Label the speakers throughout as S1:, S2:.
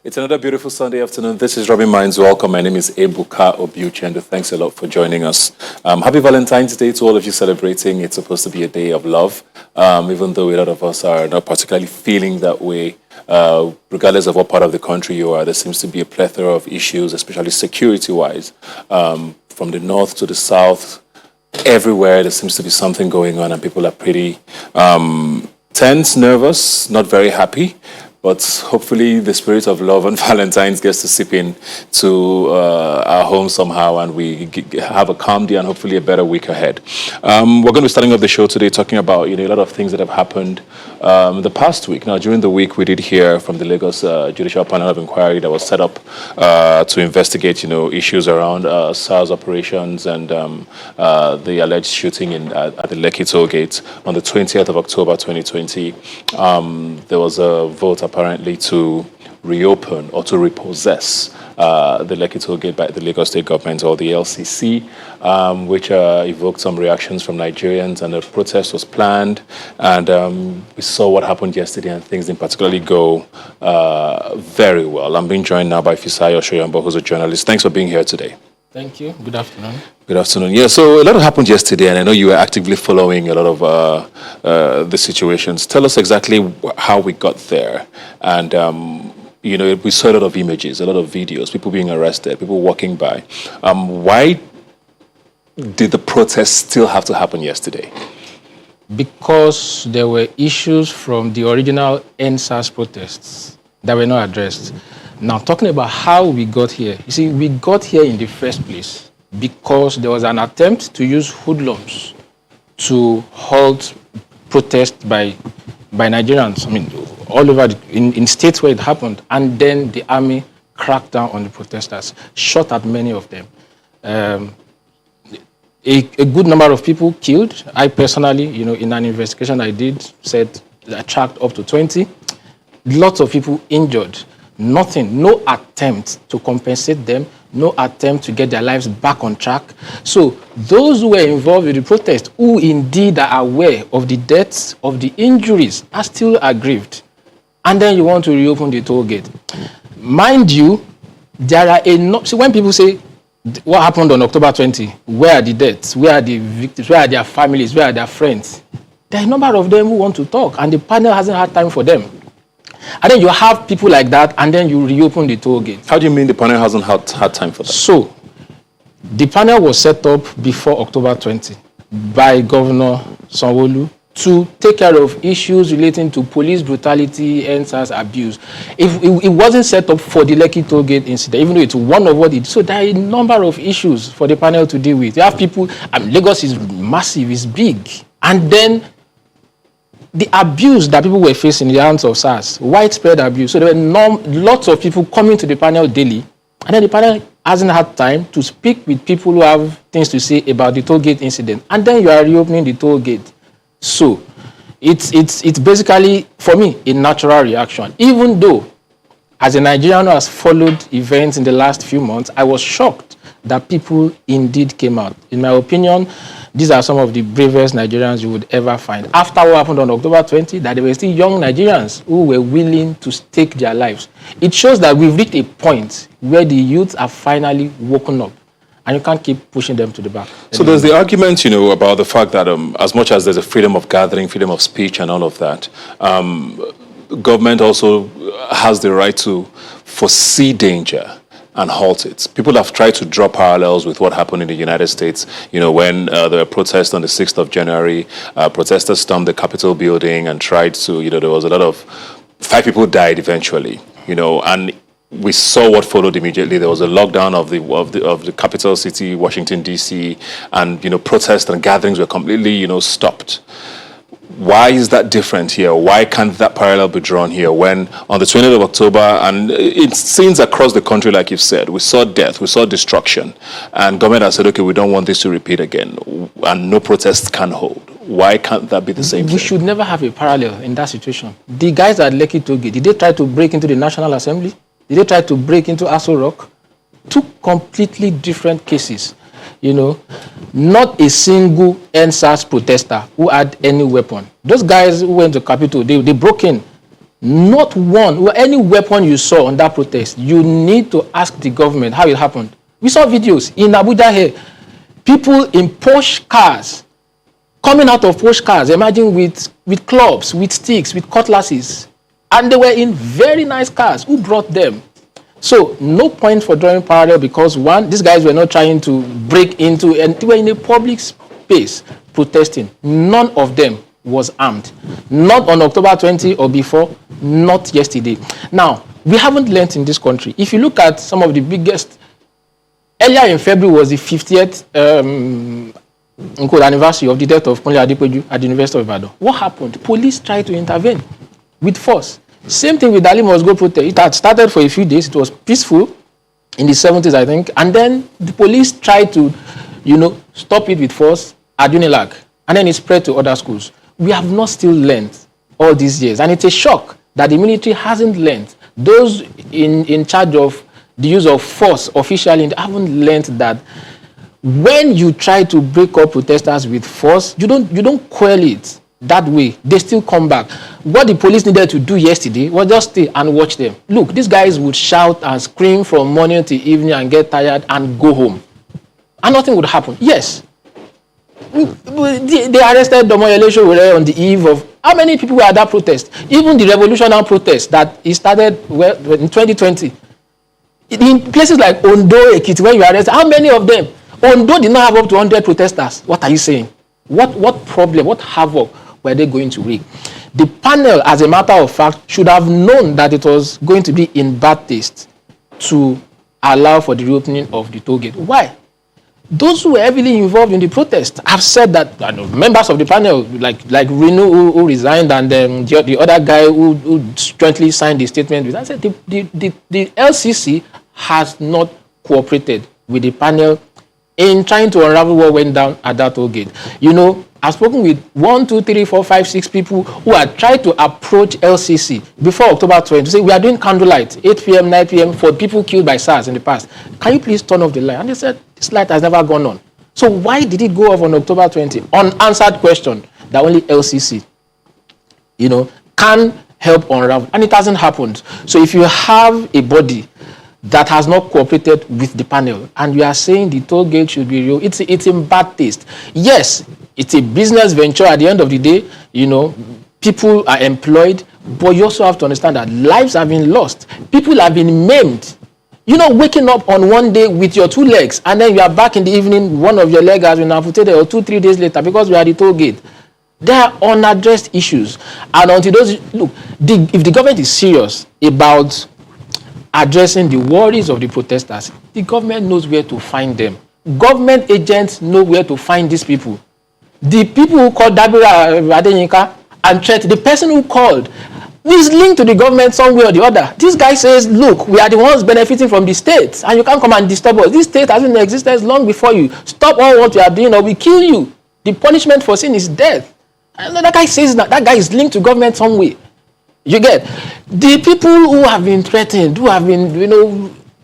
S1: It's another beautiful Sunday afternoon. This is Rubbin Minds. Welcome. My name is Ebuka Obiuchendo. Thanks a lot for joining us. Happy Valentine's Day to all of you celebrating. It's supposed to be a day of love, even though a lot of us are not particularly feeling that way. Regardless of what part of the country you are, there seems to be a plethora of issues, especially security-wise. From the north to the south, everywhere there seems to be something going on, and people are pretty tense, nervous, not very happy. But hopefully the spirit of love and Valentine's gets to seep in to our home somehow, and we have a calm day and hopefully a better week ahead. We're going to be starting off the show today talking about a lot of things that have happened the past week. Now, during the week, we did hear from the Lagos Judicial Panel of Inquiry that was set up to investigate issues around SARS operations and the alleged shooting at the Lekki toll gate on the 20th of October 2020. There was a vote apparently to reopen or to repossess the Lekki toll gate by the Lagos State Government, or the LCC, which evoked some reactions from Nigerians, and a protest was planned. And we saw what happened yesterday, and things didn't particularly go very well. I'm being joined now by Fisayo Shoyombo, who's a journalist. Thanks for being here today.
S2: Thank you. Good afternoon.
S1: Good afternoon. Yeah, so a lot happened yesterday, and I know you were actively following a lot of the situations. Tell us exactly how we got there. And, we saw a lot of images, a lot of videos, people being arrested, people walking by. Why did the protest still have to happen yesterday?
S2: Because there were issues from the original NSAS protests that were not addressed. Now, talking about how we got here, you see, we got here in the first place because there was an attempt to use hoodlums to halt protests by Nigerians, all over, in states where it happened, and then the army cracked down on the protesters, shot at many of them. A good number of people killed. I personally, in an investigation I did, said I tracked up to 20. Lots of people injured. Nothing, no attempt to compensate them, no attempt to get their lives back on track. So those who were involved with the protest, who indeed are aware of the deaths, of the injuries, are still aggrieved. And then you want to reopen the toll gate. Mind you, there are see, when people say, what happened on October 20? Where are the deaths? Where are the victims? Where are their families? Where are their friends? There are a number of them who want to talk, and the panel hasn't had time for them. And then you have people like that, and then you reopen the toll gate.
S1: How do you mean the panel hasn't had time for that?
S2: So, the panel was set up before October 20 by Governor Sanwo-Olu to take care of issues relating to police brutality and SARS abuse. If it wasn't set up for the Lekki toll gate incident, even though it's one of what it. So there are a number of issues for the panel to deal with. You have people. Lagos is massive, it's big, and then the abuse that people were facing in the hands of SARS, widespread abuse. So there were lots of people coming to the panel daily, and then the panel hasn't had time to speak with people who have things to say about the toll gate incident. And then you are reopening the toll gate. So it's basically, for me, a natural reaction. Even though, as a Nigerian who has followed events in the last few months, I was shocked that people indeed came out. In my opinion, these are some of the bravest Nigerians you would ever find. After what happened on October 20, that there were still young Nigerians who were willing to stake their lives. It shows that we've reached a point where the youth are finally woken up, and you can't keep pushing them to the back.
S1: So there's the argument, about the fact that as much as there's a freedom of gathering, freedom of speech and all of that, government also has the right to foresee danger and halt it. People have tried to draw parallels with what happened in the United States, when there were protests on the 6th of January, protesters stormed the Capitol building and tried to, there was a lot of, 5 people died eventually, and we saw what followed immediately. There was a lockdown of the capital city, Washington, D.C., and, protests and gatherings were completely, stopped. Why is that different here? Why can't that parallel be drawn here when on the 20th of October, and it's scenes across the country, like you've said, we saw death, we saw destruction, and government has said, okay, we don't want this to repeat again, and no protests can hold. Why can't that be the same thing?
S2: We should never have a parallel in that situation. The guys at Lekki toll gate, did they try to break into the National Assembly? Did they try to break into Aso Rock? Two completely different cases. Not a single NSAS protester who had any weapon. Those guys who went to Capitol, they broke in. Not one, or any weapon you saw on that protest, you need to ask the government how it happened. We saw videos in Abuja here, people in Porsche cars, coming out of Porsche cars, imagine with clubs, with sticks, with cutlasses. And they were in very nice cars. Who brought them? So no point for drawing parallel, because one, these guys were not trying to break into, and they were in a public space protesting. None of them was armed. Not on October 20 or before, not yesterday. Now, we haven't learned in this country. If you look at some of the earlier in February was the 50th anniversary of the death of Kunle Adepoju at the University of Ibadan. What happened? Police tried to intervene with force. Same thing with Ali Must Go protest. It had started for a few days. It was peaceful in the 70s, I think. And then the police tried to, stop it with force at Unilag. And then it spread to other schools. We have not still learned all these years. And it's a shock that the military hasn't learned. Those in charge of the use of force officially haven't learned that when you try to break up protesters with force, you don't quell it that way. They still come back. What the police needed to do yesterday was just stay and watch them. Look, these guys would shout and scream from morning to evening and get tired and go home. And nothing would happen. Yes. They arrested Domoyele Sowore on the eve of... How many people were at that protest? Even the revolutionary protest that started in 2020. In places like Ondo, Ekiti, where you arrested, how many of them? Ondo did not have up to 100 protesters. What are you saying? What problem, what havoc were they going to wreak? The panel, as a matter of fact, should have known that it was going to be in bad taste to allow for the reopening of the toll gate. Why? Those who were heavily involved in the protest have said that members of the panel, like Reno, who resigned, and the other guy who jointly signed the statement, I said the LCC has not cooperated with the panel in trying to unravel what went down at that toll gate. I've spoken with 1, 2, 3, 4, 5, 6 people who had tried to approach LCC before October 20 to say, we are doing candlelight, 8 p.m., 9 p.m. for people killed by SARS in the past. Can you please turn off the light? And they said, this light has never gone on. So why did it go off on October 20? Unanswered question that only LCC, can help unravel. And it hasn't happened. So if you have a body that has not cooperated with the panel, and you are saying the toll gate should be real, it's in bad taste. Yes, it's a business venture at the end of the day, people are employed, but you also have to understand that lives have been lost. People have been maimed. Waking up on one day with your 2 legs, and then you are back in the evening, one of your legs has been amputated, or 2-3 days later because we are at the toll gate. There are unaddressed issues. And until if the government is serious about addressing the worries of the protesters, the government knows where to find them. Government agents know where to find these people. The people who called Dabira Adeyinka and threatened, the person who called is linked to the government some way or the other. This guy says, look, we are the ones benefiting from the state, and you can't come and disturb us. This state has been in existence long before you. Stop all what you are doing or we kill you. The punishment for sin is death. And that guy says that guy is linked to government some way. You get? The people who have been threatened, who have been,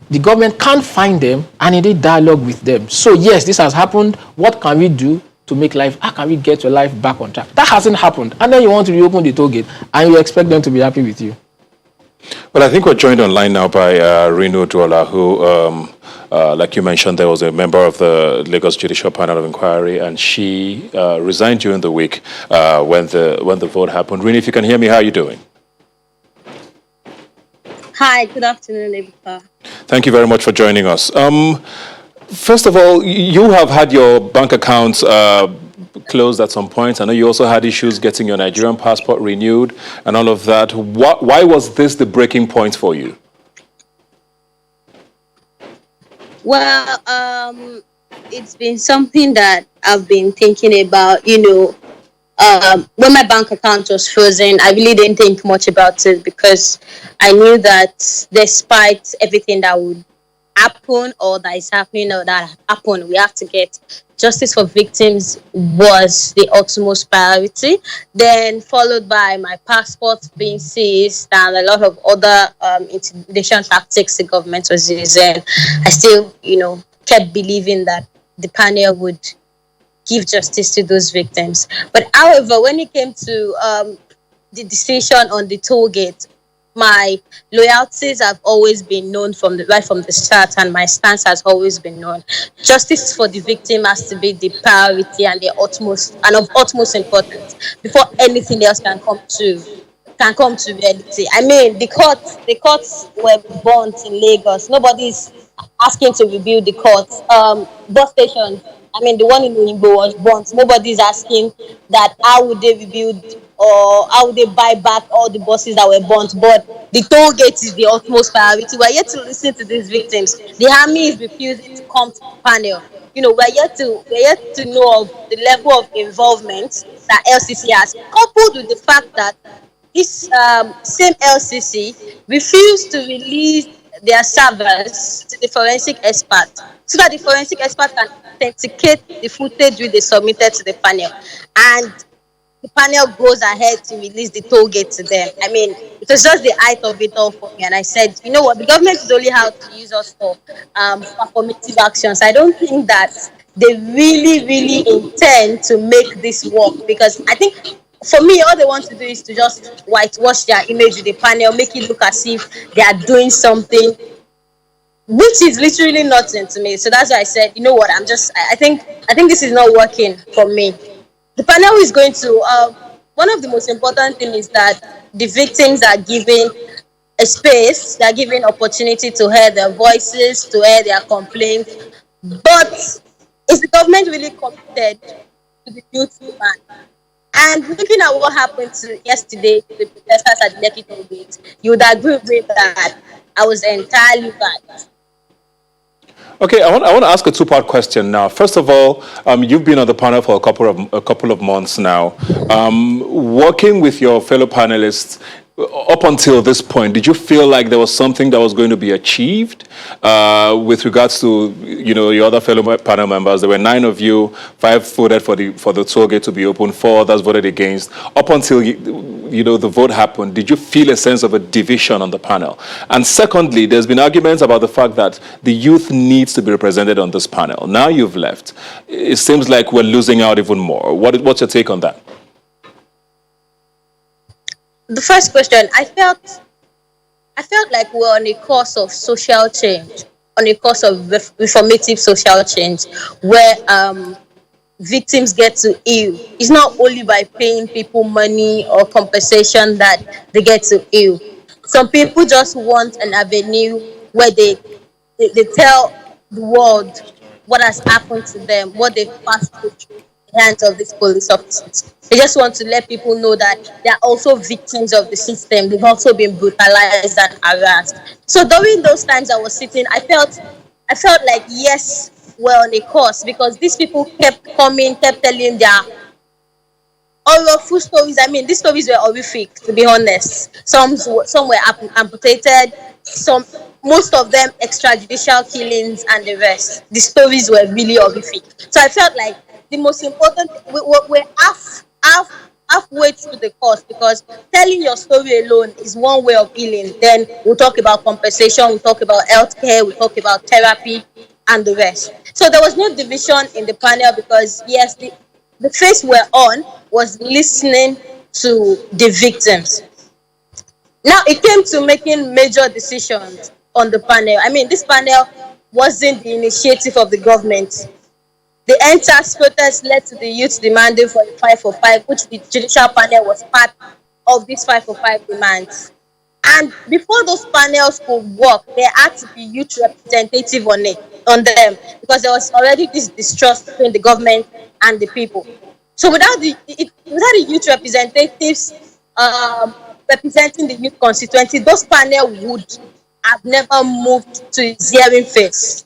S2: the government can't find them and indeed dialogue with them. So yes, this has happened. What can we do to make life, how can we get your life back on track? That hasn't happened. And then you want to reopen the toll gate and you expect them to be happy with you.
S1: Well, I think we're joined online now by Reno Duola, who, like you mentioned, there was a member of the Lagos Judicial Panel of Inquiry, and she resigned during the week when the vote happened. Reno, if you can hear me, how are you doing?
S3: Hi, good afternoon, Ebuka.
S1: Thank you very much for joining us. First of all, you have had your bank accounts closed at some point. I know you also had issues getting your Nigerian passport renewed and all of that. Why was this the breaking point for you?
S3: Well, it's been something that I've been thinking about, when my bank account was frozen, I really didn't think much about it because I knew that despite everything that would happen or that is happening or that happened, we have to get justice for victims was the utmost priority. Then followed by my passport being seized and a lot of other intimidation tactics the government was using. I still, kept believing that the panel would give justice to those victims. But however, when it came to the decision on the toll gate, my loyalties have always been known from the right from the start, and my stance has always been known. Justice for the victim has to be the priority and the utmost and of utmost importance before anything else can come to reality. I mean, the courts were burnt in Lagos. Nobody's asking to rebuild the courts. Bus station. I mean, the one in Oyingbo was burnt. Nobody's asking that how would they rebuild or how would they buy back all the buses that were burnt. But the toll gate is the utmost priority. We're yet to listen to these victims. The army is refusing to come to the panel. We're yet to know of the level of involvement that LCC has, coupled with the fact that this same LCC refused to release their servers to the forensic expert so that the forensic expert can authenticate the footage which they submitted to the panel. And the panel goes ahead to release the toll gate to them. I mean, it was just the height of it all for me. And I said, you know what, the government is only out to use us for affirmative actions. I don't think that they really, really intend to make this work, because I think for me, all they want to do is to just whitewash their image with the panel, make it look as if they are doing something, which is literally nothing to me. So that's why I said, you know what, I think this is not working for me. The panel is going to one of the most important things is that the victims are given a space, they're given opportunity to hear their voices, to hear their complaints. But is the government really committed to the youth demand? And looking at what happened to yesterday to the protesters at the Lekki toll gate, you would agree with me that I was entirely right.
S1: Okay, I want to ask a two-part question now. First of all, you've been on the panel for a couple of months now. Working with your fellow panelists up until this point, did you feel like there was something that was going to be achieved with regards to your other fellow panel members? There were 9 of you, 5 voted for the toll gate to be open, 4 others voted against. Up until the vote happened, did you feel a sense of a division on the panel? And secondly, there's been arguments about the fact that the youth needs to be represented on this panel. Now you've left. It seems like we're losing out even more. What's your take on that?
S3: The first question, I felt like we're on a course of social change, on a course of reformative social change, where victims get to heal. It's not only by paying people money or compensation that they get to heal. Some people just want an avenue where they tell the world what has happened to them, what they've passed through the hands of these police officers. They just want to let people know that they are also victims of the system. They've also been brutalized and harassed. So during those times I was sitting, I felt like yes, we're on a course, because these people kept coming, kept telling their horrorful stories. I mean, these stories were horrific, to be honest. Some were amputated, some most of them extrajudicial killings, and the rest. The stories were really horrific. So I felt like the most important we're halfway through the course, because telling your story alone is one way of healing. Then we'll talk about compensation, we'll talk about healthcare, we'll talk about therapy, and the rest. So there was no division in the panel, because yes, the phase we're on was listening to the victims. Now it came to making major decisions on the panel. I mean, this panel wasn't the initiative of the government. The NTAS protest led to the youth demanding for a 5 for 5, which the judicial panel was part of these 5 for 5 demands. And before those panels could work, there had to be youth representative on them, because there was already this distrust between the government and the people. So without the youth representatives representing the youth constituency, those panel would have never moved to its hearing phase.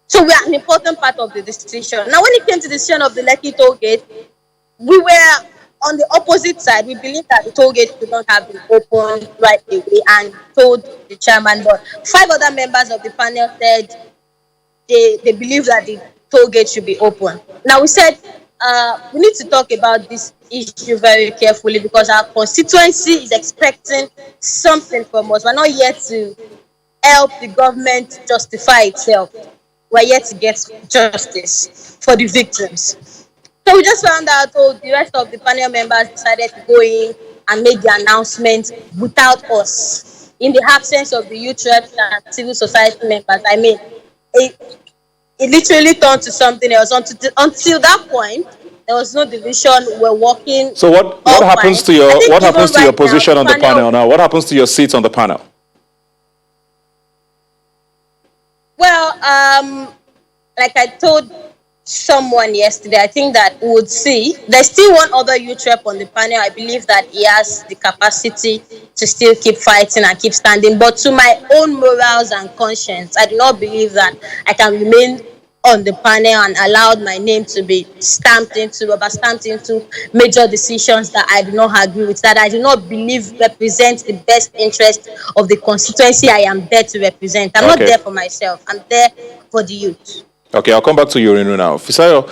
S3: So we are an important part of the decision. Now, when it came to the decision of the Lekki toll gate, we were on the opposite side. We believe that the toll gate should not have been opened right away, and told the chairman. But 5 other members of the panel said they believe that the toll gate should be open. Now, we said we need to talk about this issue very carefully, because our constituency is expecting something from us. We're not yet to help the government justify itself. We're yet to get justice for the victims. So we just found out, the rest of the panel members decided to go in and make the announcement without us. in the absence of the youth reps and civil society members. I mean, it literally turned to something else. Until that point, there was no division. We're working
S1: So what
S3: all
S1: happens
S3: fine.
S1: to
S3: I
S1: your
S3: think
S1: what happens
S3: even
S1: to your
S3: right now,
S1: position
S3: the
S1: on the panel
S3: panel.
S1: now? What happens to your seat on the panel?
S3: Well, like I told someone yesterday, I think that we would see. There's still one other youth rep on the panel. I believe that he has the capacity to still keep fighting and keep standing. But to my own morals and conscience, I do not believe that I can remain on the panel and allowed my name to be rubber stamped into major decisions that I do not agree with, that I do not believe represent the best interest of the constituency I am there to represent. I'm not
S1: Okay.
S3: there for myself. I'm there for the youth.
S1: Okay, I'll come back to you, Renu, now. Fisayo,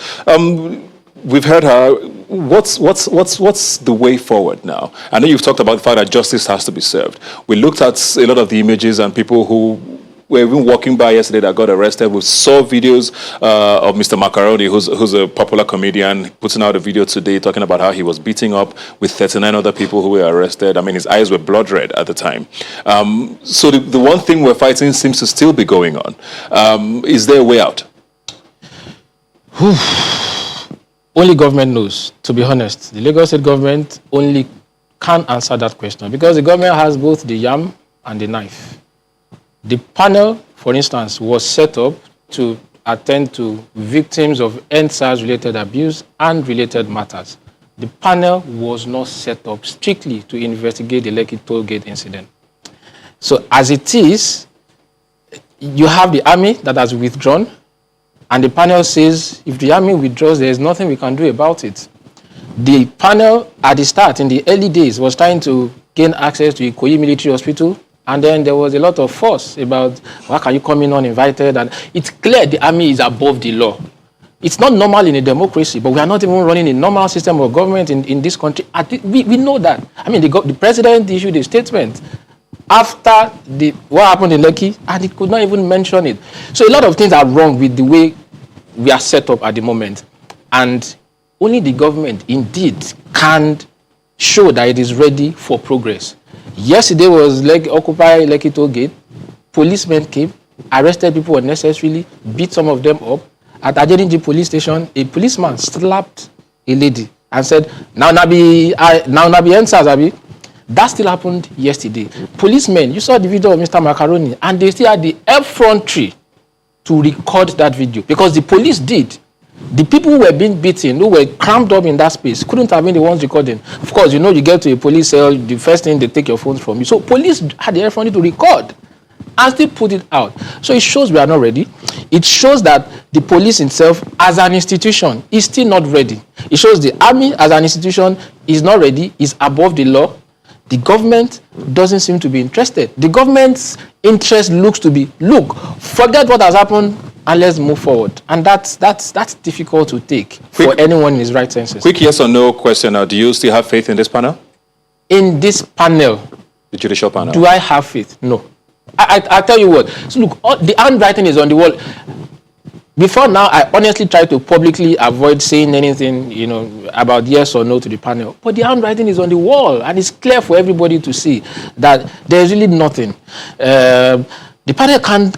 S1: we've heard her. What's the way forward now? I know you've talked about the fact that justice has to be served. We looked at a lot of the images and people who were even walking by yesterday that got arrested. We saw videos of Mr. Macaroni, who's a popular comedian, putting out a video today talking about how he was beating up with 39 other people who were arrested. I mean, his eyes were blood red at the time. So the one thing we're fighting seems to still be going on. Is there a way out?
S2: Only government knows, to be honest. The Lagos State government only can answer that question because the government has both the yam and the knife. The panel, for instance, was set up to attend to victims of NSAS-related abuse and related matters. The panel was not set up strictly to investigate the Lekki toll gate incident. So as it is, you have the army that has withdrawn, and the panel says, if the army withdraws, there is nothing we can do about it. The panel, at the start, in the early days, was trying to gain access to Ikoyi Military Hospital, and then there was a lot of fuss about, why can you come in uninvited? And it's clear the army is above the law. It's not normal in a democracy, but we are not even running a normal system of government in this country. We know that. I mean, the president issued a statement after what happened in Lekki, and he could not even mention it. So a lot of things are wrong with the way we are set up at the moment. And only the government, indeed, can show that it is ready for progress. Yesterday was Occupy Lekki toll gate. Policemen came, arrested people unnecessarily, beat some of them up. At Ajeniji police station, a policeman slapped a lady and said, now nabi NSAS, abi. That still happened yesterday. Policemen, you saw the video of Mr. Macaroni, and they still had the effrontery to record that video because the police did. The people who were being beaten, who were crammed up in that space, couldn't have been the ones recording. Of course, you know, you get to a police cell, the first thing they take your phones from you. So police had the effrontery to record and still put it out. So it shows we are not ready. It shows that the police itself, as an institution, is still not ready. It shows the army, as an institution, is not ready, is above the law. The government doesn't seem to be interested. The government's interest looks to be, look, forget what has happened and let's move forward. And that's difficult to take for anyone in his right senses.
S1: Quick yes or no question now. Do you still have faith in this panel?
S2: In this panel,
S1: the judicial panel?
S2: Do I have faith? No. I tell you what. So look, the handwriting is on the wall. Before now, I honestly try to publicly avoid saying anything, about yes or no to the panel. But the handwriting is on the wall, and it's clear for everybody to see that there's really nothing. The panel can't.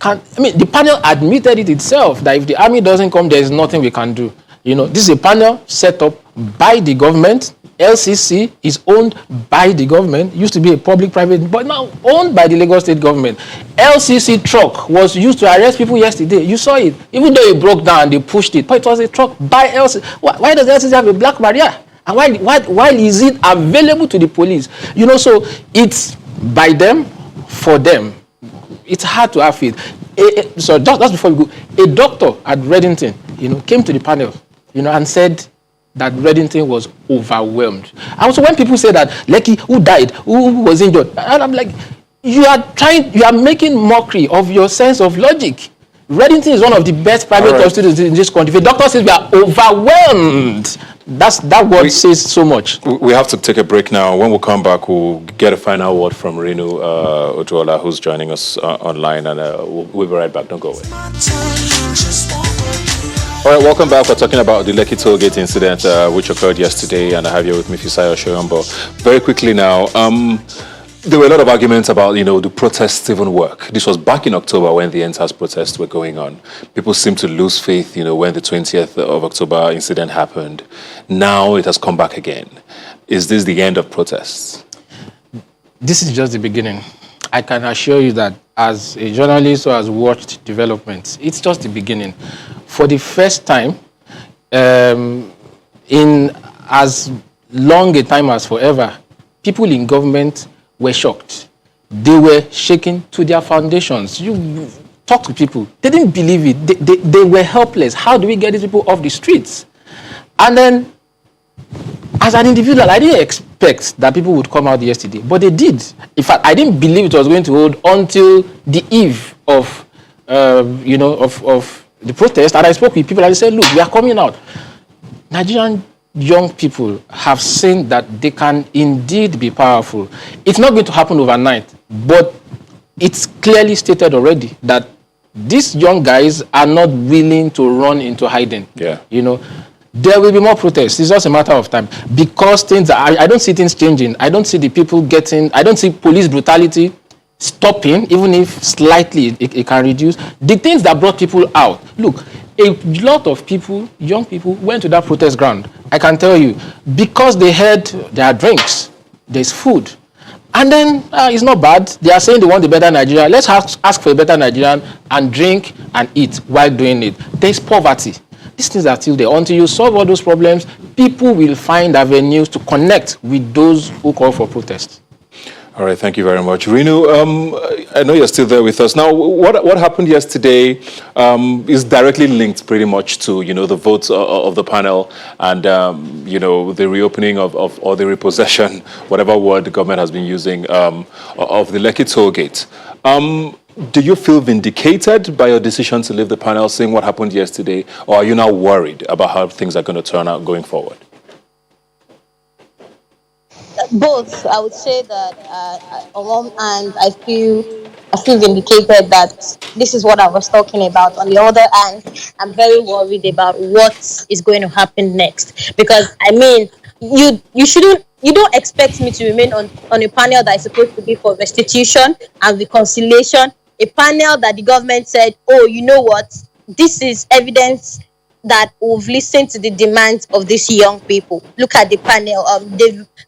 S2: I mean, the panel admitted it itself that if the army doesn't come, there's nothing we can do. This is a panel set up by the government. LCC is owned by the government. It used to be a public-private, but now owned by the Lagos State government. LCC truck was used to arrest people yesterday. You saw it. Even though it broke down, they pushed it. But it was a truck by LCC. Why does LCC have a black barrier? And why is it available to the police? So it's by them, for them. It's hard to have faith. So just before we go, a doctor at Reddington, came to the panel, and said that Reddington was overwhelmed. And also when people say that, Lekki, who died, who was injured, and I'm like, you are making mockery of your sense of logic. Reddington is one of the best private hospitals in this country. If the doctor says we are overwhelmed, that word says so much.
S1: We have to take a break now. When we come back, we'll get a final word from Renu Ojuola, who's joining us online, and we'll be right back. Don't go away. All right, welcome back. We're talking about the Lekki toll gate incident, which occurred yesterday, and I have here with me Fisayo Shoyombo. Very quickly now, There were a lot of arguments about, the protests even work. This was back in October when the NSAS protests were going on. People seemed to lose faith, when the 20th of October incident happened. Now it has come back again. Is this the end of protests?
S2: This is just the beginning. I can assure you that as a journalist who has watched developments, it's just the beginning. For the first time, in as long a time as forever, people in government were shocked. They were shaken to their foundations. You talk to people, they didn't believe it. They were helpless. How do we get these people off the streets? And then, as an individual, I didn't expect that people would come out yesterday, but they did. In fact, I didn't believe it was going to hold until the eve of, of the protest. And I spoke with people and I said, look, we are coming out. Nigerian young people have seen that they can indeed be powerful. It's not going to happen overnight, but it's clearly stated already that these young guys are not willing to run into hiding.
S1: Yeah.
S2: There will be more protests. It's just a matter of time because I don't see things changing. I don't see the people I don't see police brutality stopping, even if slightly it can reduce. The things that brought people out. Look, a lot of people, young people, went to that protest ground. I can tell you, because they heard there are drinks, there's food. And then it's not bad. They are saying they want a better Nigeria. Let's ask for a better Nigerian and drink and eat while doing it. There's poverty. These things are still there. Until you solve all those problems, people will find avenues to connect with those who call for protest.
S1: All right, thank you very much. Renu, I know you're still there with us. Now, what happened yesterday is directly linked pretty much to, the votes of the panel and, the reopening of or the repossession, whatever word the government has been using, of the Lekki toll gate. Do you feel vindicated by your decision to leave the panel, seeing what happened yesterday, or are you now worried about how things are going to turn out going forward?
S3: Both. I would say that on one hand, I feel vindicated that this is what I was talking about. On the other hand, I'm very worried about what is going to happen next. Because you don't expect me to remain on a panel that is supposed to be for restitution and reconciliation. A panel that the government said, oh, you know what? This is evidence that we've listened to the demands of these young people. Look at the panel.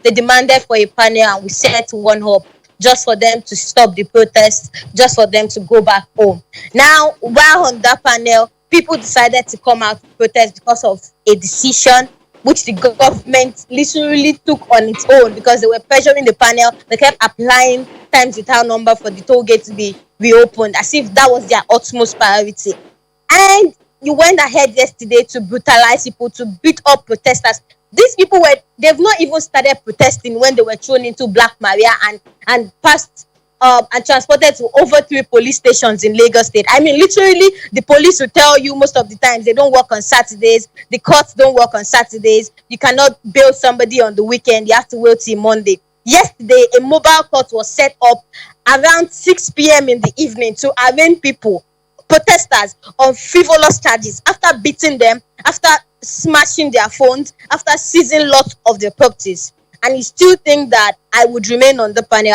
S3: They demanded for a panel and we set one up just for them to stop the protest, just for them to go back home. Now, while on that panel, people decided to come out to protest because of a decision which the government literally took on its own because they were pressuring the panel. They kept applying times without number for the toll gate to be reopened as if that was their utmost priority. And you went ahead yesterday to brutalize people, to beat up protesters. These people they've not even started protesting when they were thrown into Black Maria and passed and transported to over 3 police stations in Lagos State. Literally, the police will tell you most of the times they don't work on Saturdays. The courts don't work on Saturdays. You cannot bail somebody on the weekend. You have to wait till Monday. Yesterday, a mobile court was set up around 6 p.m. in the evening to arraign protesters on frivolous charges after beating them, after smashing their phones, after seizing lots of their properties. And you still think that I would remain on the panel?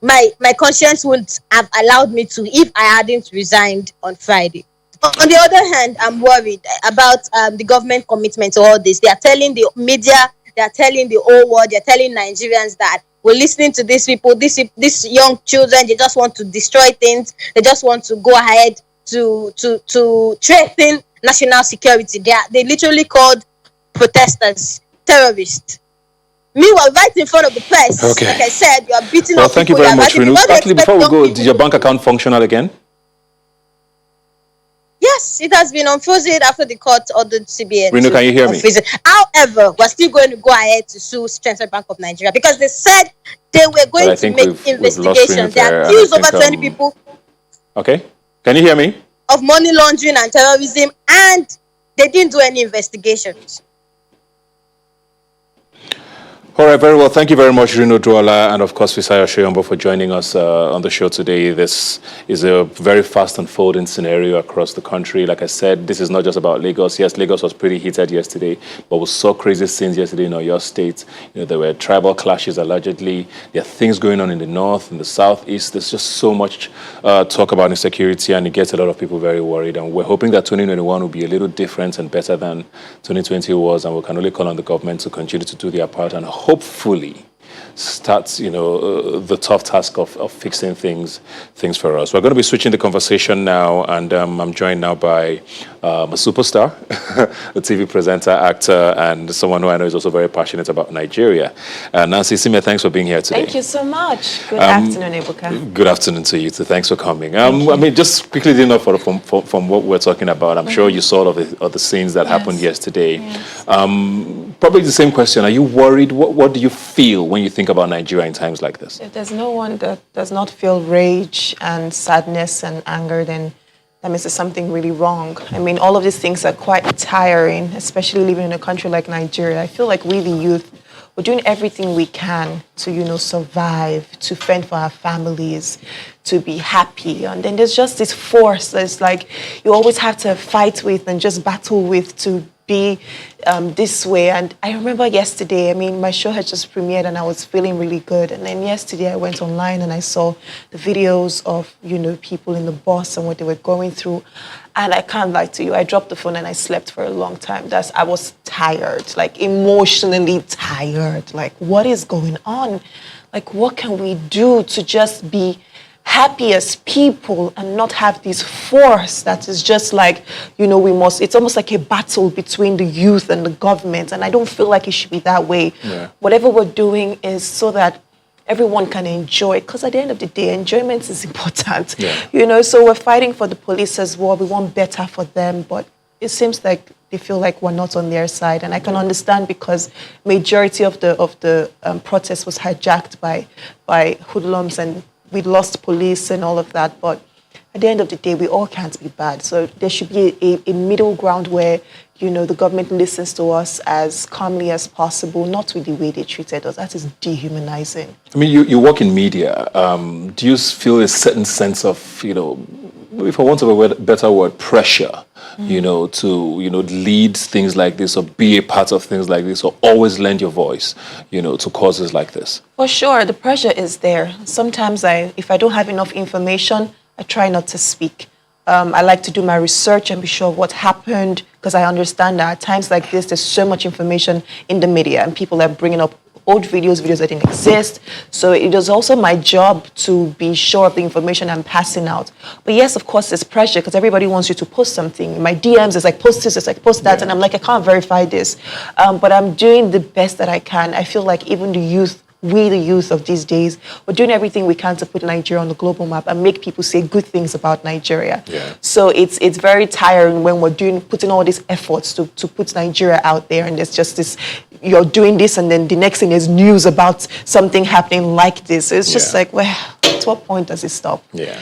S3: My conscience wouldn't have allowed me to if I hadn't resigned on Friday. On the other hand, I'm worried about the government commitment to all this. They are telling the media, they are telling the whole world, they are telling Nigerians that we're listening to these people, these young children, they just want to destroy things. They just want to go ahead to threaten national security. They literally called protesters terrorists. Meanwhile, right in front of the press,
S1: okay.
S3: Like I said, you are beating
S1: well,
S3: up
S1: thank
S3: people.
S1: You very much, Renu. Actually, before we go, did your bank account functional again?
S3: Yes, it has been unfrozen after the court ordered CBN.
S1: Renu, can you hear me?
S3: However, we're still going to go ahead to sue Central Bank of Nigeria because they said they were going to make investigations. They accused over 20 people.
S1: Okay. Can you hear me?
S3: Of money laundering and terrorism, and they didn't do any investigations.
S1: All right, very well. Thank you very much, Rino Duala, and of course, Fisaya Shoyombo for joining us on the show today. This is a very fast unfolding scenario across the country. Like I said, this is not just about Lagos. Yes, Lagos was pretty heated yesterday, but we saw crazy scenes yesterday in Oyo State. There were tribal clashes allegedly. There are things going on in the north, in the southeast. There's just so much talk about insecurity, and it gets a lot of people very worried. And we're hoping that 2021 will be a little different and better than 2020 was, and we can only call on the government to continue to do their part and hopefully starts, the tough task of fixing things for us. We're going to be switching the conversation now, and I'm joined now by a superstar, a TV presenter, actor, and someone who I know is also very passionate about Nigeria. Nancy Sime, thanks for being here today.
S4: Thank you so much. Good afternoon, Ebuka.
S1: Good afternoon to you too. Thanks for coming. I mean, just quickly, from what we're talking about, I'm sure you saw all of the scenes that happened yesterday.
S4: Yes.
S1: Probably the same question. Are you worried? What do you feel when you think about Nigeria in times like this?
S4: If there's no one that does not feel rage and sadness and anger, then that means there's something really wrong. I mean, all of these things are quite tiring, especially living in a country like Nigeria. I feel like we, the youth, we're doing everything we can to, survive, to fend for our families, to be happy. And then there's just this force that's like you always have to fight with and just battle with to be this way. And I remember yesterday, my show had just premiered and I was feeling really good. And then yesterday I went online and I saw the videos of, people in the bus and what they were going through. And I can't lie to you, I dropped the phone and I slept for a long time. I was tired, like emotionally tired. Like, what is going on? Like, what can we do to just be happy as people and not have this force that is just like, it's almost like a battle between the youth and the government. And I don't feel like it should be that way.
S1: Yeah.
S4: Whatever we're doing is so that everyone can enjoy, because at the end of the day, enjoyment is important.
S1: Yeah.
S4: So we're fighting for the police as well. We want better for them, but it seems like they feel like we're not on their side. And I can understand because majority of the protest was hijacked by hoodlums and we lost police and all of that, but at the end of the day, we all can't be bad. So there should be a middle ground where, the government listens to us as calmly as possible, not with the way they treated us. That is dehumanizing.
S1: I mean, you work in media. Do you feel a certain sense of, if I want to a better word, pressure, to, lead things like this or be a part of things like this or always lend your voice, to causes like this?
S4: For sure, the pressure is there. Sometimes if I don't have enough information, I try not to speak. I like to do my research and be sure of what happened because I understand that at times like this, there's so much information in the media and people are bringing up old videos that didn't exist. So it is also my job to be sure of the information I'm passing out. But yes, of course, there's pressure because everybody wants you to post something. In my DMs, it's like, post this, it's like, post that. Yeah. And I'm like, I can't verify this. But I'm doing the best that I can. I feel like even the youth, we, the youth of these days, we're doing everything we can to put Nigeria on the global map and make people say good things about Nigeria.
S1: Yeah.
S4: So it's very tiring when we're putting all these efforts to put Nigeria out there, and there's just this, you're doing this, and then the next thing is news about something happening like this. It's just like, well, at what point does it stop?
S1: Yeah.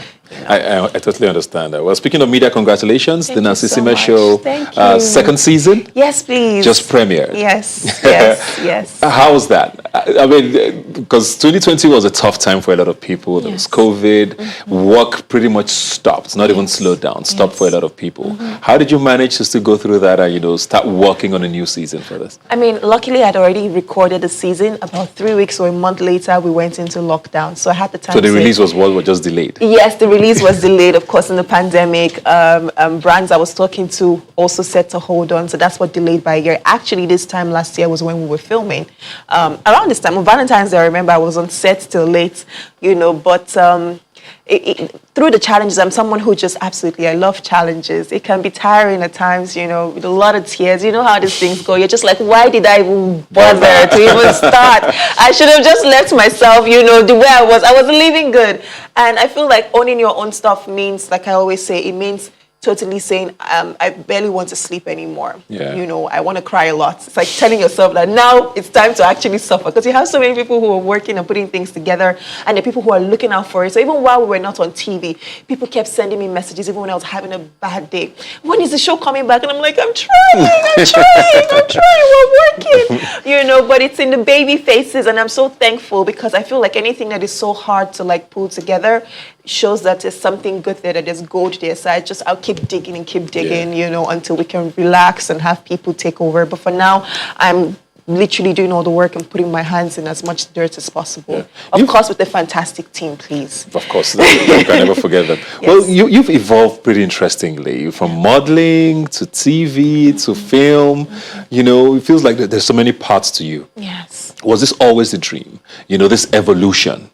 S1: I totally understand that. Well, speaking of media, congratulations.
S4: Thank
S1: the Nancy
S4: so
S1: Sime Show,
S4: Thank you.
S1: Second season?
S4: Yes, please.
S1: Just premiered.
S4: Yes.
S1: How was that? I mean, because 2020 was a tough time for a lot of people. There was COVID. Mm-hmm. Work pretty much stopped, not even slowed down, stopped for a lot of people. Mm-hmm. How did you manage to still go through that and, start working on a new season for this?
S4: I mean, luckily I'd already recorded the season. About 3 weeks or a month later, we went into lockdown. So I had the time.
S1: So the release was just delayed?
S4: Yes, the release was delayed, of course, in the pandemic. Brands I was talking to also said to hold on, so that's what delayed by a year. Actually, this time last year was when we were filming. Around this time, on Valentine's Day, I remember I was on set till late, but through the challenges, I'm someone who just I love challenges. It can be tiring at times, with a lot of tears. You know how these things go. You're just like, why did I even bother to even start? I should have just left myself, the way I was. I wasn't living good. And I feel like owning your own stuff means, like I always say, it means totally saying, I barely want to sleep anymore.
S1: Yeah.
S4: You know, I want to cry a lot. It's like telling yourself that now it's time to actually suffer, because you have so many people who are working and putting things together, and the people who are looking out for it. So even while we were not on TV, people kept sending me messages, even when I was having a bad day. When is the show coming back? And I'm like, I'm trying, we're working. You know, but it's in the baby faces, and I'm so thankful, because I feel like anything that is so hard to like pull together shows that there's something good there, that there's gold there. So I'll keep digging and keep digging, you know, until we can relax and have people take over. But for now, I'm literally doing all the work and putting my hands in as much dirt as possible. Yeah. Of course, with a fantastic team, please.
S1: Of course, you can never forget them. Yes. Well, you've evolved pretty interestingly, from modeling to TV to film. You know, it feels like there's so many parts to you.
S4: Yes.
S1: Was this always the dream? You know, this evolution?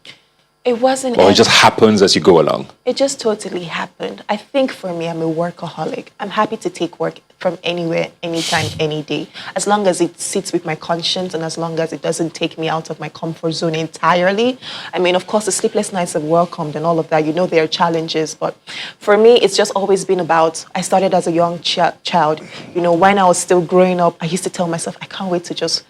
S4: It wasn't.
S1: Or it just happens as you go along?
S4: It just totally happened. I think for me, I'm a workaholic. I'm happy to take work from anywhere, anytime, any day, as long as it sits with my conscience and as long as it doesn't take me out of my comfort zone entirely. I mean, of course, the sleepless nights are welcomed and all of that. You know, there are challenges. But for me, it's just always been about, I started as a young child. You know, when I was still growing up, I used to tell myself, I can't wait to just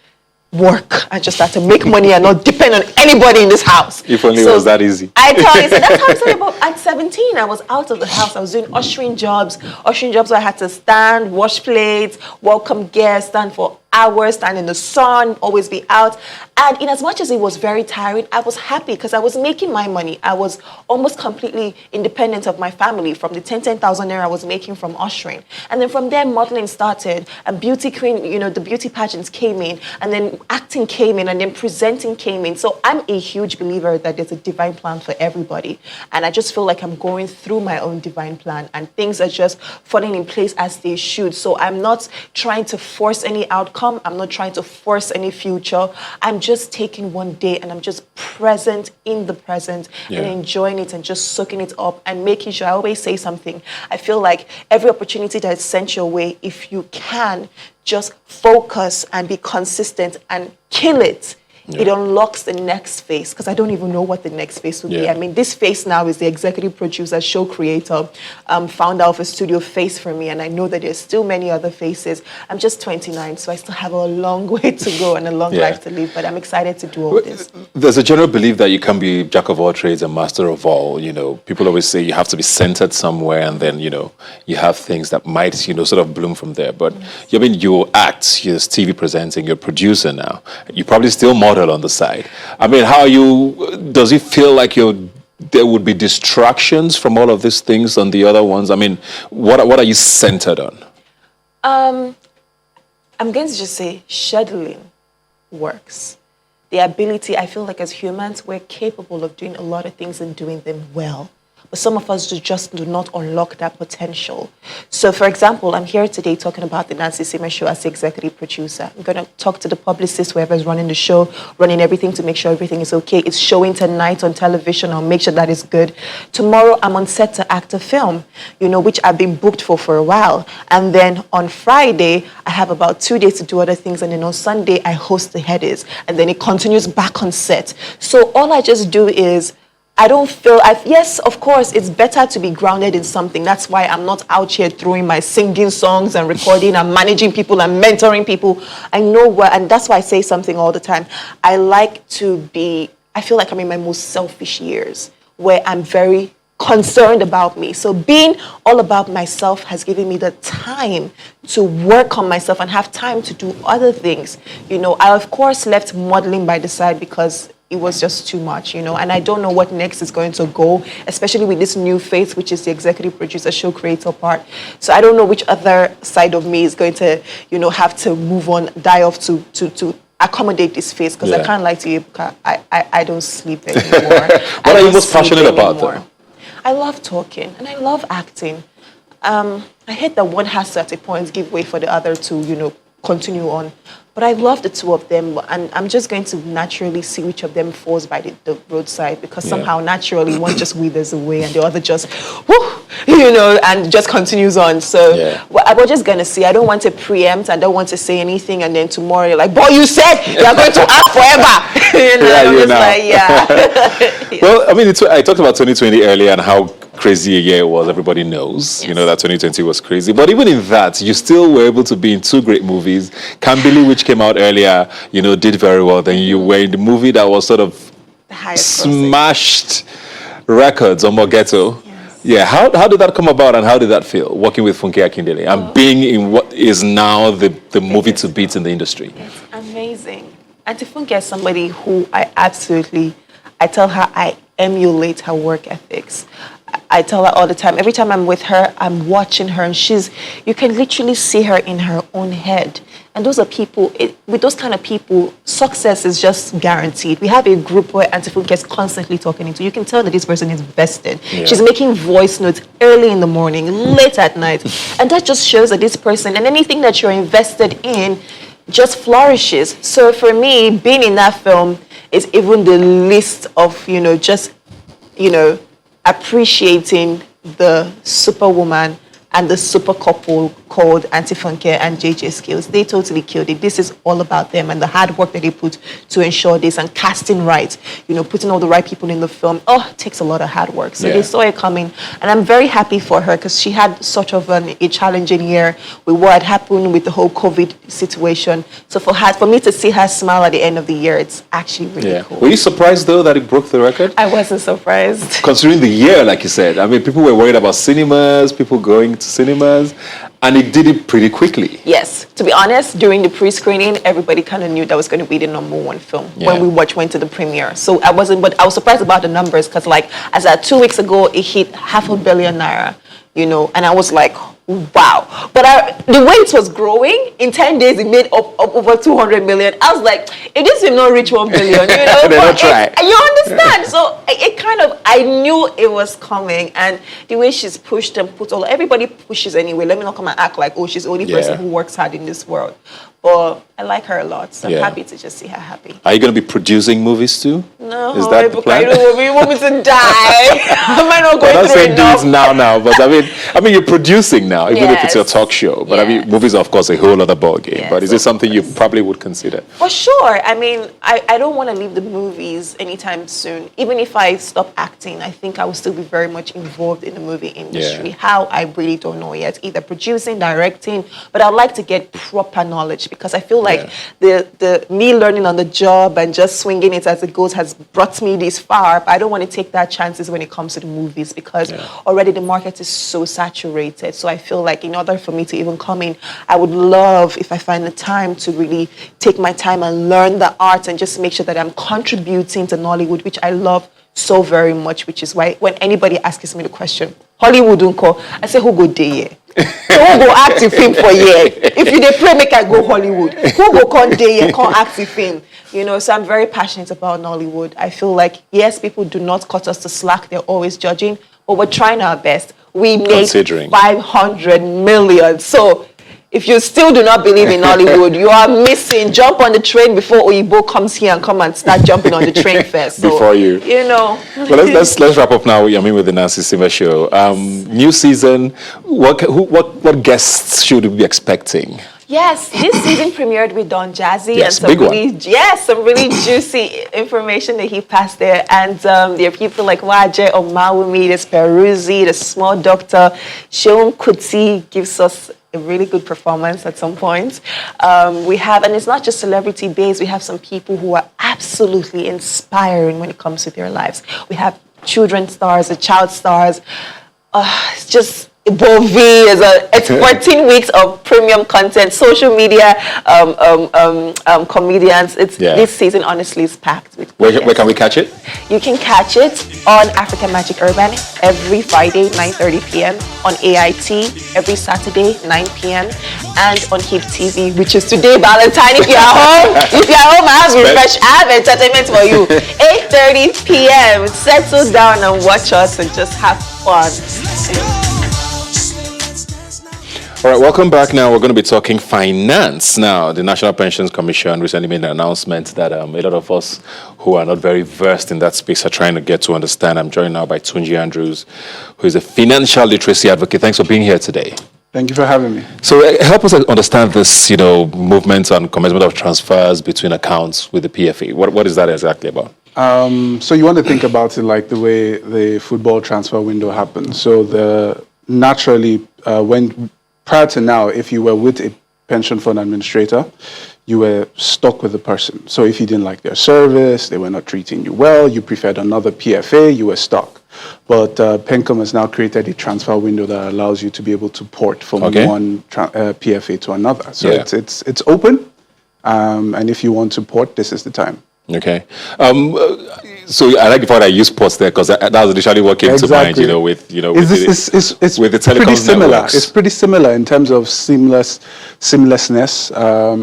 S4: work. I just had to make money and not depend on anybody in this house.
S1: If only it was that easy.
S4: I tell you, so that's how I started. About at 17, I was out of the house. I was doing ushering jobs where I had to stand, wash plates, welcome guests, stand for hours, stand in the sun, always be out. And in as much as it was very tiring, I was happy because I was making my money. I was almost completely independent of my family from the 10,000 naira I was making from ushering. And then from there, modeling started. A beauty queen, you know, the beauty pageants came in, and then acting came in, and then presenting came in. So I'm a huge believer that there's a divine plan for everybody. And I just feel like I'm going through my own divine plan, and things are just falling in place as they should. So I'm not trying to force any outcome. I'm not trying to force any future. I'm just taking one day and I'm just present in the present and enjoying it and just soaking it up and making sure. I always say something. I feel like every opportunity that is sent your way, if you can just focus and be consistent and kill it, it unlocks the next phase, because I don't even know what the next phase will be. I mean, this phase now is the executive producer, show creator, founder of a studio phase for me, and I know that there's still many other phases. I'm just 29, so I still have a long way to go and a long life to live, but I'm excited to do all this.
S1: There's a general belief that you can be jack of all trades and master of all. You know, people always say you have to be centered somewhere, and then, you know, you have things that might, you know, sort of bloom from there. But I mean, you act, you're TV presenting, you're a producer now. You probably still model on the side. I mean, how are you? Does it feel like there would be distractions from all of these things on the other ones? I mean, what are you centered on?
S4: I'm going to just say scheduling works. The ability, I feel like as humans, we're capable of doing a lot of things and doing them well. But some of us just do not unlock that potential. So, for example, I'm here today talking about the Nancy Sima show as the executive producer. I'm going to talk to the publicist, whoever's running the show, running everything to make sure everything is okay. It's showing tonight on television. I'll make sure that is good. Tomorrow, I'm on set to act a film, you know, which I've been booked for a while. And then on Friday, I have about 2 days to do other things. And then on Sunday, I host the headers. And then it continues back on set. So all I just do is, I don't feel, yes, of course, it's better to be grounded in something. That's why I'm not out here throwing my singing songs and recording and managing people and mentoring people. I know what, and that's why I say something all the time. I feel like I'm in my most selfish years where I'm very concerned about me. So being all about myself has given me the time to work on myself and have time to do other things. You know, I, of course, left modeling by the side because it was just too much, you know, and I don't know what next is going to go, especially with this new phase, which is the executive producer, show creator part. So I don't know which other side of me is going to, you know, have to move on, die off to accommodate this phase, because I can't lie to you, I don't sleep anymore.
S1: What are you most passionate about, though?
S4: I love talking and I love acting. I hate that one has to at a point give way for the other to, you know, continue on. But I love the two of them, and I'm just going to naturally see which of them falls by the roadside, because somehow naturally one just withers away and the other just, you know, and just continues on. So we're just going to see. I don't want to preempt. I don't want to say anything, and then tomorrow you're like, boy, you said you're going to act forever. You know, I'm just like,
S1: Well, I mean, I talked about 2020 earlier and how crazy a year it was, everybody knows.
S4: Yes.
S1: You know that 2020 was crazy. But even in that, you still were able to be in 2 great movies. Kambili, which came out earlier, you know, did very well. Then you were in the movie that was sort of
S4: The highest grossing.
S1: smashed records on Ghetto.
S4: Yes.
S1: Yeah, how did that come about and how did that feel, working with Funke Akindele and being in what is now the movie to beat in the industry?
S4: It's amazing. Auntie Funke is somebody who I tell her I emulate her work ethics. I tell her all the time, every time I'm with her, I'm watching her, and you can literally see her in her own head. And those are people, with those kind of people, success is just guaranteed. We have a group where Auntie Funke is constantly talking into. You can tell that this person is vested.
S1: Yeah.
S4: She's making voice notes early in the morning, late at night. And that just shows that this person, and anything that you're invested in, just flourishes. So for me, being in that film is even the list of, appreciating the superwoman and the super couple called Auntie Funke and JJ Skills. They totally killed it. This is all about them and the hard work that they put to ensure this, and casting right, putting all the right people in the film. It takes a lot of hard work. So they saw it coming, and I'm very happy for her because she had sort of a challenging year with what had happened with the whole COVID situation. So for me to see her smile at the end of the year, it's actually really cool.
S1: Were you surprised though that it broke the record?
S4: I wasn't surprised.
S1: Considering the year, like you said, I mean, people were worried about cinemas, people going to cinemas, and it did it pretty quickly.
S4: Yes. To be honest, during the pre-screening, everybody kind of knew that was going to be the #1 film when we went to the premiere. So I was surprised about the numbers because, as at 2 weeks ago, it hit ₦500 million, and I was like, wow. But the way it was growing, in 10 days, it made up over 200 million. I was like, if this will not reach 1 billion,
S1: They don't try.
S4: You understand? So I knew it was coming. And the way she's pushed and everybody pushes anyway. Let me not come and act like, she's the only person who works hard in this world. But I like her a lot. So I'm happy to just see her happy.
S1: Are you going to be producing movies too?
S4: No.
S1: Is that the plan?
S4: You want me to die? Am I not going
S1: I'm not
S4: through
S1: saying do
S4: enough?
S1: it now, but I mean, you're producing now, even if it's your talk show. But I mean, movies are, of course, a whole other ballgame.
S4: Yes,
S1: But is it something you probably would consider?
S4: For sure. I mean, I don't want to leave the movies anytime soon. Even if I stop acting, I think I will still be very much involved in the movie industry.
S1: Yeah.
S4: How, I really don't know yet. Either producing, directing, but I'd like to get proper knowledge because I feel like the me learning on the job and just swinging it as it goes has brought me this far. But I don't want to take that chances when it comes to the movies because already the market is so saturated. So I feel like in order for me to even come in, I would love if I find the time to really take my time and learn the art and just make sure that I'm contributing to Nollywood, which I love so very much, which is why when anybody asks me the question, Hollywood don't call, I say, who go there? So who go act in film for year? If you dey pray, make I go Hollywood. Who go come there, come act in film? So I'm very passionate about Nollywood. I feel like, yes, people do not cut us to slack. They're always judging, but we're trying our best. We made 500 million. So if you still do not believe in Nollywood, you are missing. Jump on the train before Oyibo comes here and come and start jumping on the train first. So,
S1: before you.
S4: Well,
S1: let's wrap up now. With the Nancy Simba show. New season. What guests should we be expecting?
S4: Yes, this season premiered with Don Jazzy
S1: Yes,
S4: and some really juicy information that he passed there. And there are people like Waje Omawumi, there's Peruzzi, the small doctor. Sheon Kuti gives us a really good performance at some point. We have, and it's not just celebrity based, we have some people who are absolutely inspiring when it comes to their lives. We have children stars, child stars. It's just Bovi it's 14 weeks of premium content, social media, comedians. This season honestly is packed with.
S1: Where can we catch it?
S4: You can catch it on African Magic Urban every Friday 9:30 p.m. on AIT every Saturday 9 p.m. and on HIP TV, which is today Valentine. If you're home, I have entertainment for you. 8:30 p.m. Settle down and watch us and just have fun.
S1: All right, welcome back. Now we're going to be talking finance. Now, the National Pensions Commission recently made an announcement that a lot of us who are not very versed in that space are trying to get to understand. I'm joined now by Tunji Andrews, who is a financial literacy advocate. Thanks for being here today.
S5: Thank you for having me.
S1: So help us understand this, movement on commencement of transfers between accounts with the PFA. What is that exactly about?
S5: So you want to think about it like the way the football transfer window happened. So naturally, when prior to now, if you were with a pension fund administrator, you were stuck with the person. So if you didn't like their service, they were not treating you well, you preferred another PFA, you were stuck. But Pencom has now created a transfer window that allows you to be able to port from one PFA to another. So it's open, and if you want to port, this is the time.
S1: Okay. So I like the fact that I use ports there because that was initially what came to mind, with the telecom
S5: pretty similar.
S1: networks.
S5: It's pretty similar in terms of seamlessness,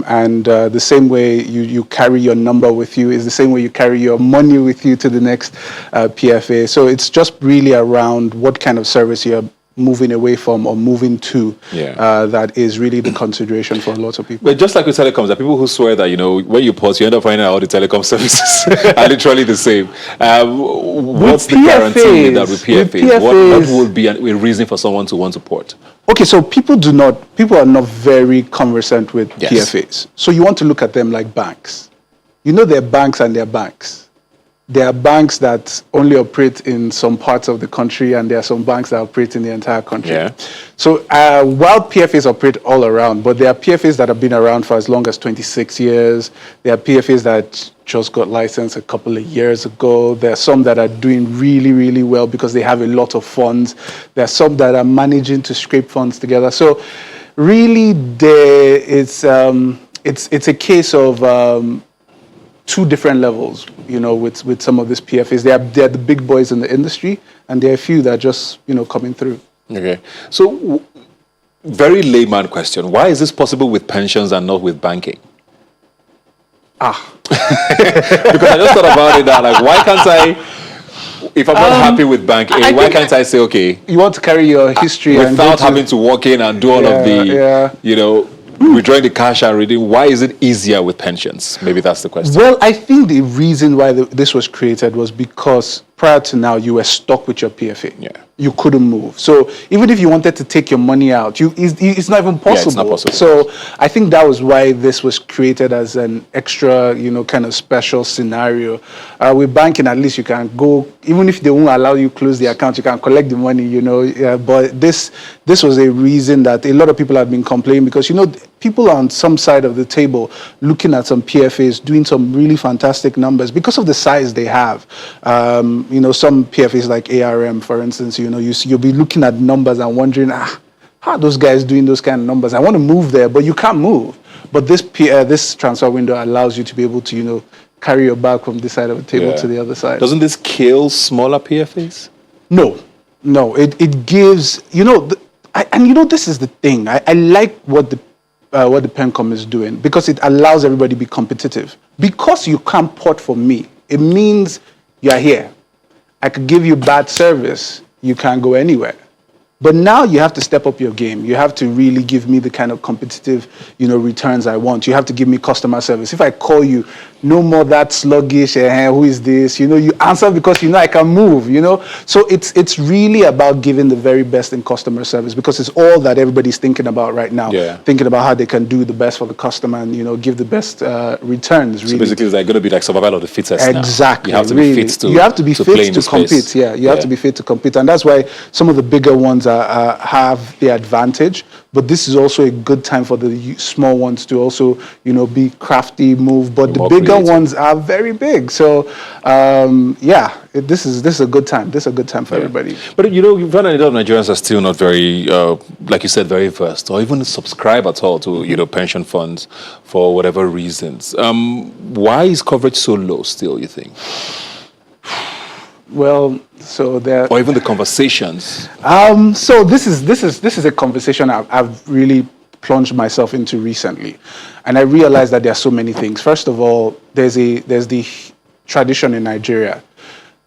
S5: and the same way you carry your number with you is the same way you carry your money with you to the next PFA. So it's just really around what kind of service you're moving away from or moving to, that is really the consideration for a lot of people.
S1: But just like with telecoms, there are people who swear that, when you pause, you end up finding out all the telecom services are literally the same. What's the guarantee that with PFAs? What would be a reason for someone to want to port?
S5: Okay, so people are not very conversant with PFAs. So you want to look at them like banks. There are banks and there are banks. There are banks that only operate in some parts of the country, and there are some banks that operate in the entire country. Yeah. So while PFAs operate all around, but there are PFAs that have been around for as long as 26 years. There are PFAs that just got licensed a couple of years ago. There are some that are doing really, really well because they have a lot of funds. There are some that are managing to scrape funds together. So really, it's a case of two different levels, with some of these PFAs. They're the big boys in the industry, and there are a few that are just, coming through.
S1: Okay. So, very layman question. Why is this possible with pensions and not with banking? Because I just thought about it now, like, why can't I, if I'm not happy with bank A, why can't I say, okay.
S5: You want to carry your history
S1: without having to walk in and do all of the, withdrawing the cash and reading. Why is it easier with pensions? Maybe that's the question.
S5: Well, I think the reason why this was created was because prior to now, you were stuck with your PFA. Yeah. You couldn't move. So even if you wanted to take your money out, it's not even possible. Yeah, it's not possible. So I think that was why this was created as an extra, kind of special scenario. With banking, at least you can go, even if they won't allow you close the account, you can collect the money, But this was a reason that a lot of people have been complaining because, people on some side of the table looking at some PFAs doing some really fantastic numbers because of the size they have. Some PFAs like ARM, for instance, you'll be looking at numbers and wondering, how are those guys doing those kind of numbers? I want to move there, but you can't move. But this transfer window allows you to be able to, carry your bag from this side of the table to the other side.
S1: Doesn't this kill smaller PFAs?
S5: No, it gives, this is the thing. I like what the Pencom is doing because it allows everybody to be competitive. Because you can't port for me, it means you are here. I could give you bad service, you can't go anywhere. But now you have to step up your game. You have to really give me the kind of competitive, returns I want. You have to give me customer service. If I call you, no more that sluggish, who is this? You answer because I can move, So it's really about giving the very best in customer service because it's all that everybody's thinking about right now. Yeah. Thinking about how they can do the best for the customer and, give the best returns, really.
S1: So basically it's going to be like survival of the fittest
S5: Exactly.
S1: Now. You have to be fit to
S5: You have to be fit to compete. Yeah, you have to be fit to compete. And that's why some of the bigger ones have the advantage. But this is also a good time for the small ones to also, be crafty, move. But the bigger ones are very big. So, this is a good time. This is a good time for everybody.
S1: But, you find that a lot of Nigerians are still not very, like you said, very versed or even subscribe at all to, pension funds for whatever reasons. Why is coverage so low still, you think?
S5: Well, so there,
S1: or even the conversations.
S5: So this is a conversation I've really plunged myself into recently, and I realized that there are so many things. First of all, there's the tradition in Nigeria.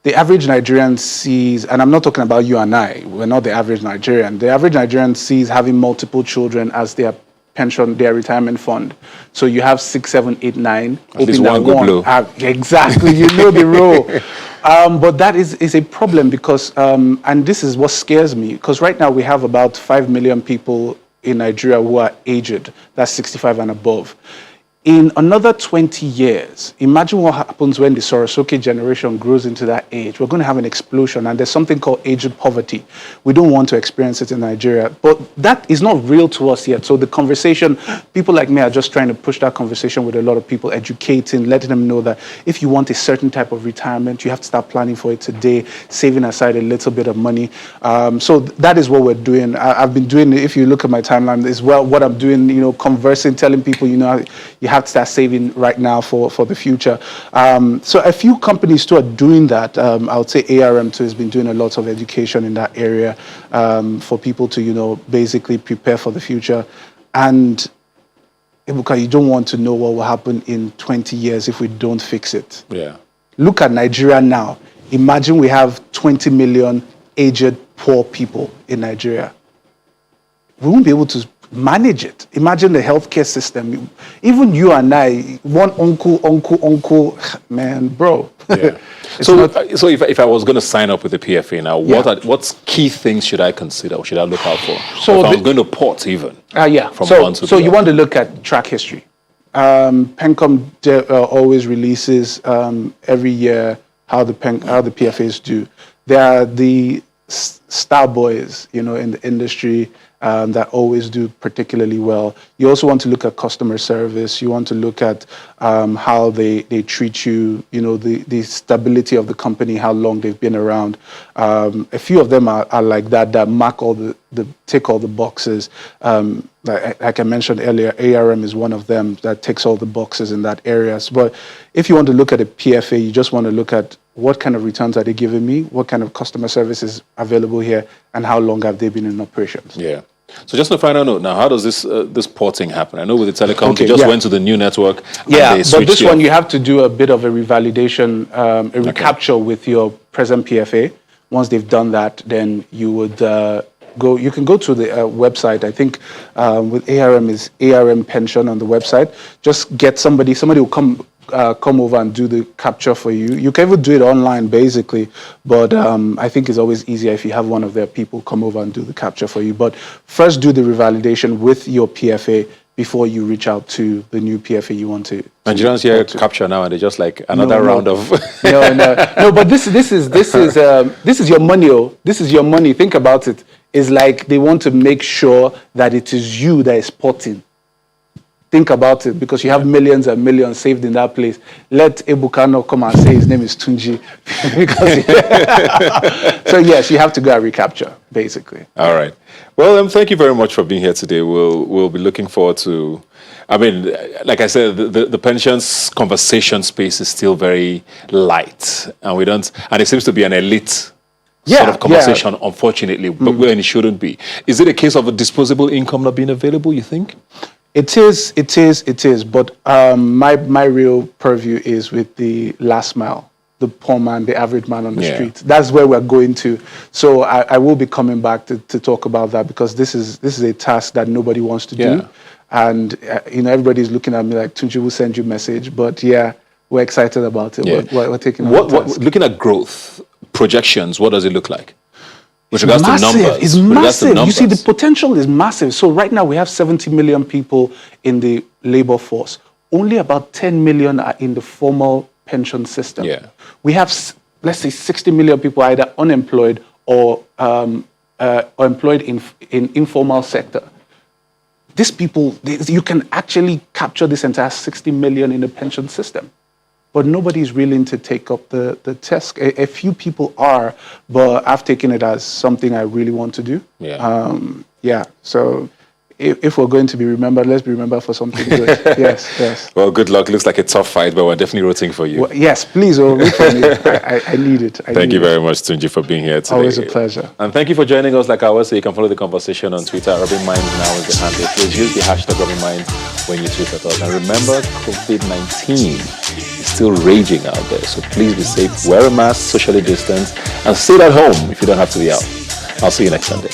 S5: The average Nigerian sees, and I'm not talking about you and I. We're not the average Nigerian. The average Nigerian sees having multiple children as their pension, their retirement fund. So you have 6, 7, 8, 9.
S1: At least one go blue.
S5: Exactly, you know the rule. But that is a problem because, and this is what scares me, because right now we have about 5 million people in Nigeria who are aged, that's 65 and above. In another 20 years, imagine what happens when the Sorosuke generation grows into that age. We're going to have an explosion, and there's something called aged poverty. We don't want to experience it in Nigeria, but that is not real to us yet. So the conversation, people like me are just trying to push that conversation with a lot of people, educating, letting them know that if you want a certain type of retirement, you have to start planning for it today, saving aside a little bit of money. So that is what we're doing. I've been doing, if you look at my timeline, is well what I'm doing, conversing, telling people, you have to start saving right now for the future. So a few companies too are doing that. I would say ARM too has been doing a lot of education in that area for people to, basically prepare for the future. And Ebuka, you don't want to know what will happen in 20 years if we don't fix it.
S1: Yeah.
S5: Look at Nigeria now. Imagine we have 20 million aged, poor people in Nigeria. We won't be able to manage it. Imagine the healthcare system. Even you and I, one uncle, man, bro.
S1: Yeah. So if I was going to sign up with the PFA now, what key things should I consider or should I look out for? So if I'm going to port even.
S5: So you want to look at track history. PENCOM always releases every year how the PFAs do. They are the star boys, in the industry. That always do particularly well. You also want to look at customer service. You want to look at how they treat you, the stability of the company, how long they've been around. A few of them are like that mark tick all the boxes. Like I mentioned earlier, ARM is one of them that ticks all the boxes in that area. But if you want to look at a PFA, you just want to look at what kind of returns are they giving me, what kind of customer service is available here, and how long have they been in operations.
S1: Yeah. So just on a final note now, how does this porting happen? I know with the telecom, they just went to the new network.
S5: Yeah, but this one you have to do a bit of a revalidation, a recapture with your present PFA. Once they've done that, then you would you can go to the website. I think with ARM is ARM Pension on the website. Just get somebody will come over and do the capture for you. You can even do it online, basically, but I think it's always easier if you have one of their people come over and do the capture for you. But first do the revalidation with your PFA before you reach out to the new PFA you want to.
S1: Nigerians hear capture now and they're just like another round of...
S5: No, but this is your money. This is your money. Think about it. It's like they want to make sure that it is you that is porting. Think about it, because you have millions and millions saved in that place. Let Ebuka come and say his name is Tunji. So yes, you have to go and recapture, basically.
S1: All right. Well, thank you very much for being here today. We'll be looking forward to... I mean, like I said, the pensions conversation space is still very light, and it seems to be an elite sort of conversation, unfortunately, but when it shouldn't be. Is it a case of a disposable income not being available, you think?
S5: It is. But my real purview is with the last mile, the poor man, the average man on the street. That's where we're going to. So I will be coming back to talk about that, because this is a task that nobody wants to do. And, everybody's looking at me like, Tunji will send you a message. But we're excited about it.
S1: Yeah.
S5: We're taking
S1: looking at growth, projections, what does it look like? With regards to numbers.
S5: It's massive. You see, the potential is massive. So right now we have 70 million people in the labor force. Only about 10 million are in the formal pension system.
S1: Yeah.
S5: We have, let's say, 60 million people either unemployed or employed in informal sector. These people, you can actually capture this entire 60 million in the pension system. But nobody's willing to take up the task. A few people are, but I've taken it as something I really want to do. So if we're going to be remembered, let's be remembered for something good. Yes.
S1: Well, good luck. Looks like a tough fight, but we're definitely rooting for you.
S5: Well, yes, please, root for me. I need it.
S1: Thank you very much, Tunji, for being here today.
S5: Always a pleasure.
S1: And thank you for joining us. Like I always say, you can follow the conversation on Twitter. Rubbin Minds now is the handle. Please use the hashtag Rubbin Minds when you tweet at us. And remember, COVID-19 is still raging out there. So please be safe, wear a mask, socially distance, and stay at home if you don't have to be out. I'll see you next Sunday.